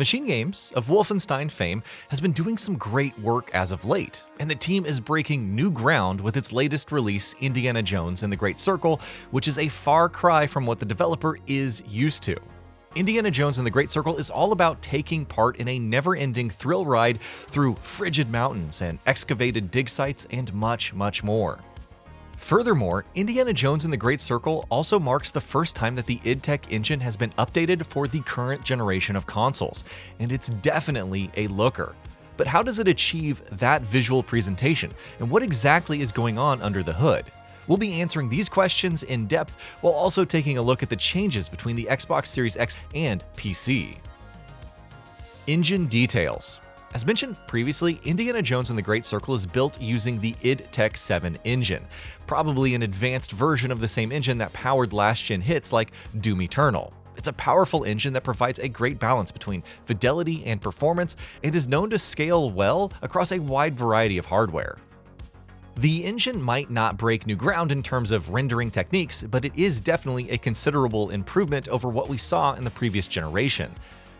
MachineGames of Wolfenstein fame has been doing some great work as of late, and the team is breaking new ground with its latest release, Indiana Jones and the Great Circle, which is a far cry from what the developer is used to. Indiana Jones and the Great Circle is all about taking part in a never-ending thrill ride through frigid mountains and excavated dig sites and much, much more. Furthermore, Indiana Jones and the Great Circle also marks the first time that the id Tech engine has been updated for the current generation of consoles, and it's definitely a looker. But how does it achieve that visual presentation, and what exactly is going on under the hood? We'll be answering these questions in depth while also taking a look at the changes between the Xbox Series X and PC. Engine details. As mentioned previously, Indiana Jones and the Great Circle is built using the id Tech 7 engine, probably an advanced version of the same engine that powered last-gen hits like Doom Eternal. It's a powerful engine that provides a great balance between fidelity and performance and is known to scale well across a wide variety of hardware. The engine might not break new ground in terms of rendering techniques, but it is definitely a considerable improvement over what we saw in the previous generation.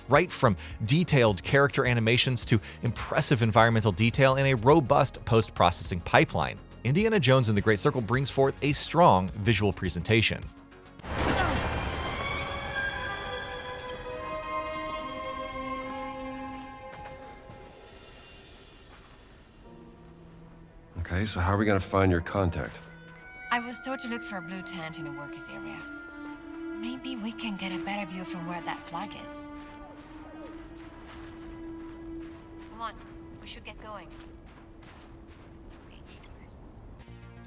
Right from detailed character animations to impressive environmental detail and a robust post-processing pipeline, Indiana Jones and the Great Circle brings forth a strong visual presentation. Okay, so how are we gonna find your contact? I was told to look for a blue tent in the workers area. Maybe we can get a better view from where that flag is. Come on, we should get going.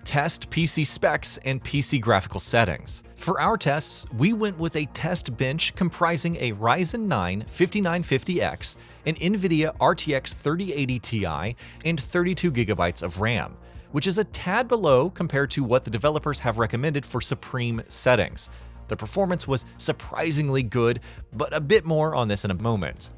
Test PC specs and PC graphical settings. For our tests, we went with a test bench comprising a Ryzen 9 5950X, an NVIDIA RTX 3080 Ti, and 32GB of RAM, which is a tad below compared to what the developers have recommended for supreme settings. The performance was surprisingly good, but a bit more on this in a moment.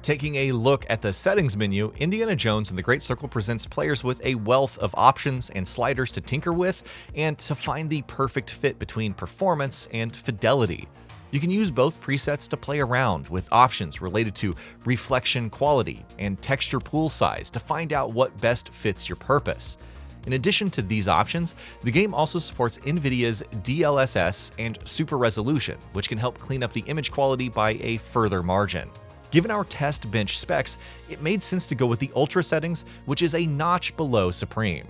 Taking a look at the settings menu, Indiana Jones and the Great Circle presents players with a wealth of options and sliders to tinker with and to find the perfect fit between performance and fidelity. You can use both presets to play around with options related to reflection quality and texture pool size to find out what best fits your purpose. In addition to these options, the game also supports NVIDIA's DLSS and Super Resolution, which can help clean up the image quality by a further margin. Given our test bench specs, it made sense to go with the Ultra settings, which is a notch below Supreme.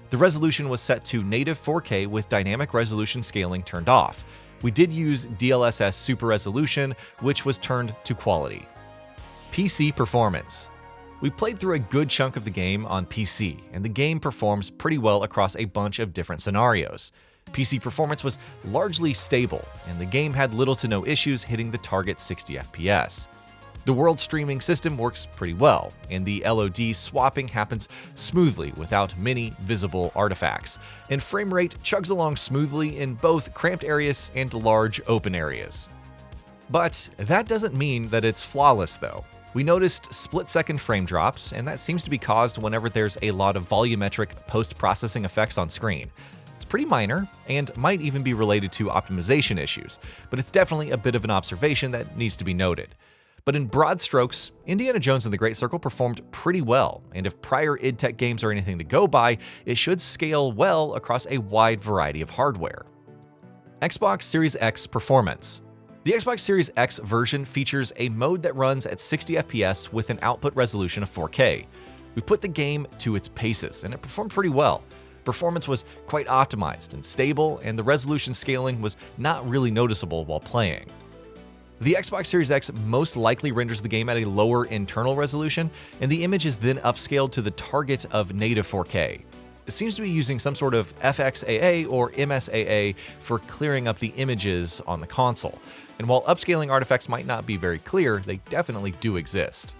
The resolution was set to native 4K with dynamic resolution scaling turned off. We did use DLSS Super Resolution, which was turned to quality. PC performance. We played through a good chunk of the game on PC, and the game performs pretty well across a bunch of different scenarios. PC performance was largely stable, and the game had little to no issues hitting the target 60 FPS. The world streaming system works pretty well, and the LOD swapping happens smoothly without many visible artifacts, and frame rate chugs along smoothly in both cramped areas and large open areas. But that doesn't mean that it's flawless though. We noticed split-second frame drops, and that seems to be caused whenever there's a lot of volumetric post-processing effects on screen. It's pretty minor, and might even be related to optimization issues, but it's definitely a bit of an observation that needs to be noted. But in broad strokes, Indiana Jones and the Great Circle performed pretty well, and if prior id Tech games are anything to go by, it should scale well across a wide variety of hardware. Xbox Series X performance. The Xbox Series X version features a mode that runs at 60 FPS with an output resolution of 4K. We put the game to its paces, and it performed pretty well. Performance was quite optimized and stable, and the resolution scaling was not really noticeable while playing. The Xbox Series X most likely renders the game at a lower internal resolution, and the image is then upscaled to the target of native 4K. It seems to be using some sort of FXAA or MSAA for clearing up the images on the console, and while upscaling artifacts might not be very clear, they definitely do exist.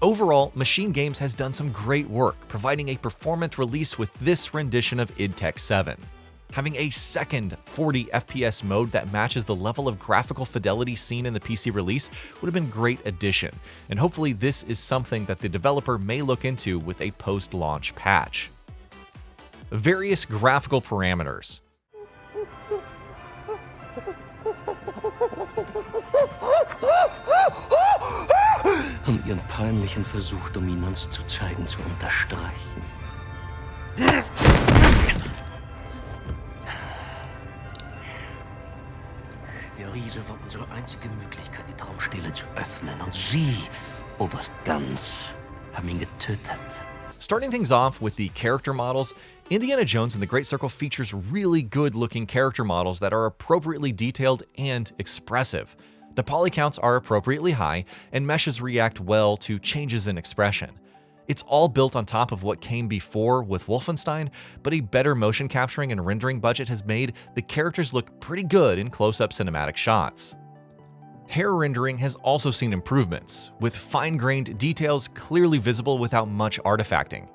Overall, MachineGames has done some great work providing a performant release with this rendition of id Tech 7. Having a second 40 FPS mode that matches the level of graphical fidelity seen in the PC release would have been a great addition, and hopefully this is something that the developer may look into with a post-launch patch. Various graphical parameters. Ihren peinlichen Versuch, Dominanz zu zeigen, zu unterstreichen. Der Riese war unsere einzige Möglichkeit, die Traumstele zu öffnen. Und Sie, Oberst Ganz, haben ihn getötet. Starting things off with the character models, Indiana Jones and the Great Circle features really good-looking character models that are appropriately detailed and expressive. The poly counts are appropriately high, and meshes react well to changes in expression. It's all built on top of what came before with Wolfenstein, but a better motion capturing and rendering budget has made the characters look pretty good in close-up cinematic shots. Hair rendering has also seen improvements, with fine-grained details clearly visible without much artifacting.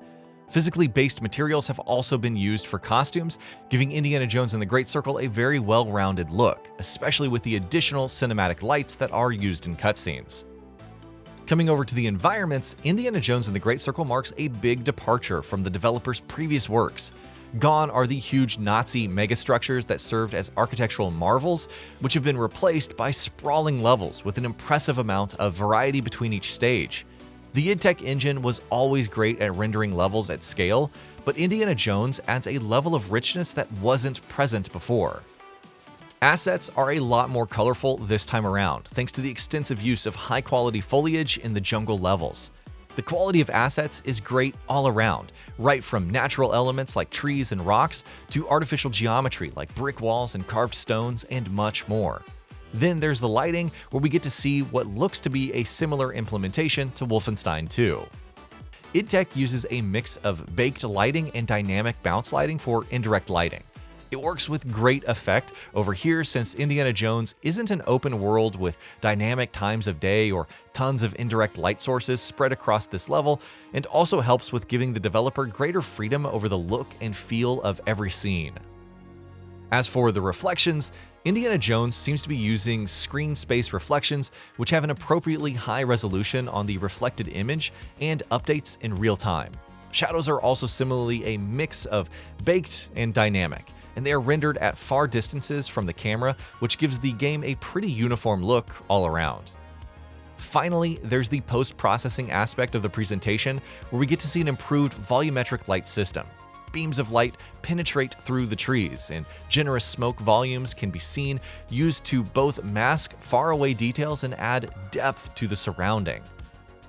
Physically based materials have also been used for costumes, giving Indiana Jones and the Great Circle a very well-rounded look, especially with the additional cinematic lights that are used in cutscenes. Coming over to the environments, Indiana Jones and the Great Circle marks a big departure from the developer's previous works. Gone are the huge Nazi megastructures that served as architectural marvels, which have been replaced by sprawling levels with an impressive amount of variety between each stage. The id Tech engine was always great at rendering levels at scale, but Indiana Jones adds a level of richness that wasn't present before. Assets are a lot more colorful this time around, thanks to the extensive use of high-quality foliage in the jungle levels. The quality of assets is great all around, right from natural elements like trees and rocks to artificial geometry like brick walls and carved stones and much more. Then there's the lighting, where we get to see what looks to be a similar implementation to Wolfenstein 2. id Tech uses a mix of baked lighting and dynamic bounce lighting for indirect lighting. It works with great effect over here since Indiana Jones isn't an open world with dynamic times of day or tons of indirect light sources spread across this level, and also helps with giving the developer greater freedom over the look and feel of every scene. As for the reflections, Indiana Jones seems to be using screen space reflections, which have an appropriately high resolution on the reflected image and updates in real time. Shadows are also similarly a mix of baked and dynamic, and they are rendered at far distances from the camera, which gives the game a pretty uniform look all around. Finally, there's the post-processing aspect of the presentation, where we get to see an improved volumetric light system. Beams of light penetrate through the trees, and generous smoke volumes can be seen, used to both mask faraway details and add depth to the surrounding.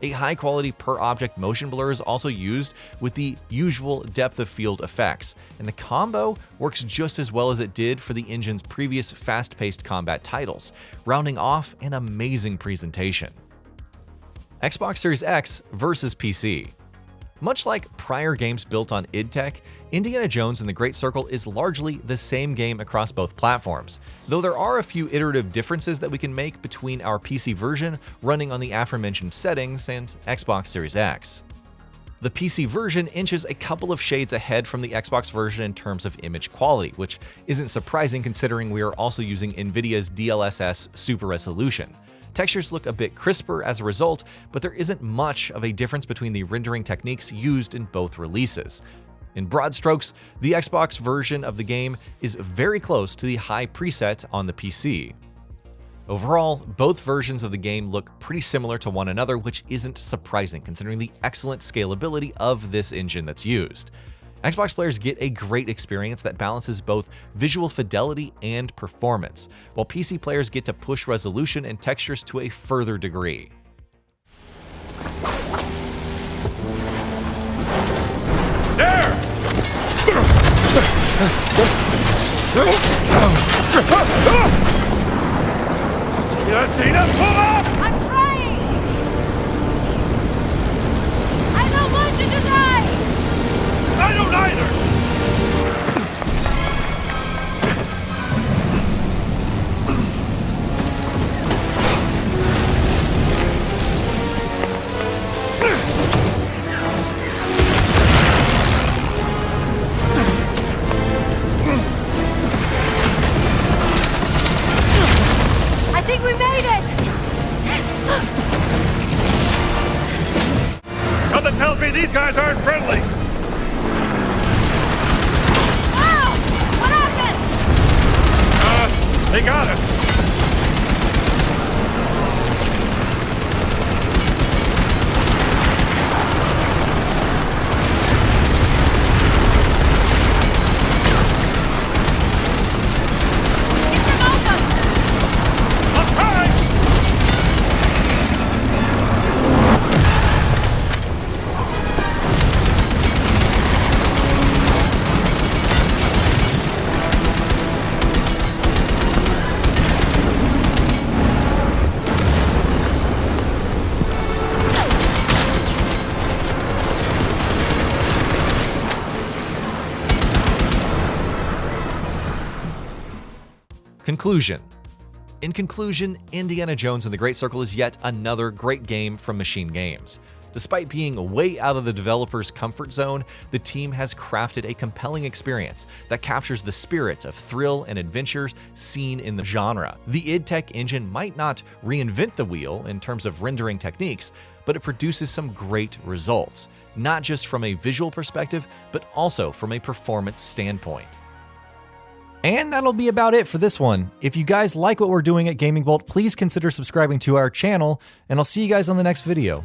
A high-quality per-object motion blur is also used with the usual depth of field effects, and the combo works just as well as it did for the engine's previous fast-paced combat titles, rounding off an amazing presentation. Xbox Series X versus PC. Much like prior games built on id Tech, Indiana Jones and the Great Circle is largely the same game across both platforms, though there are a few iterative differences that we can make between our PC version running on the aforementioned settings and Xbox Series X. The PC version inches a couple of shades ahead from the Xbox version in terms of image quality, which isn't surprising considering we are also using NVIDIA's DLSS Super Resolution. Textures look a bit crisper as a result, but there isn't much of a difference between the rendering techniques used in both releases. In broad strokes, the Xbox version of the game is very close to the high preset on the PC. Overall, both versions of the game look pretty similar to one another, which isn't surprising considering the excellent scalability of this engine that's used. Xbox players get a great experience that balances both visual fidelity and performance, while PC players get to push resolution and textures to a further degree. There! Tina, pull up! I'm trying! I don't want you to die! I don't either! I think we made it! Something tells me these guys aren't friendly! Wow! What happened? They got us! Conclusion. In conclusion, Indiana Jones and the Great Circle is yet another great game from Machine Games. Despite being way out of the developer's comfort zone, the team has crafted a compelling experience that captures the spirit of thrill and adventures seen in the genre. The id Tech engine might not reinvent the wheel in terms of rendering techniques, but it produces some great results, not just from a visual perspective, but also from a performance standpoint. And that'll be about it for this one. If you guys like what we're doing at Gaming Vault, please consider subscribing to our channel, and I'll see you guys on the next video.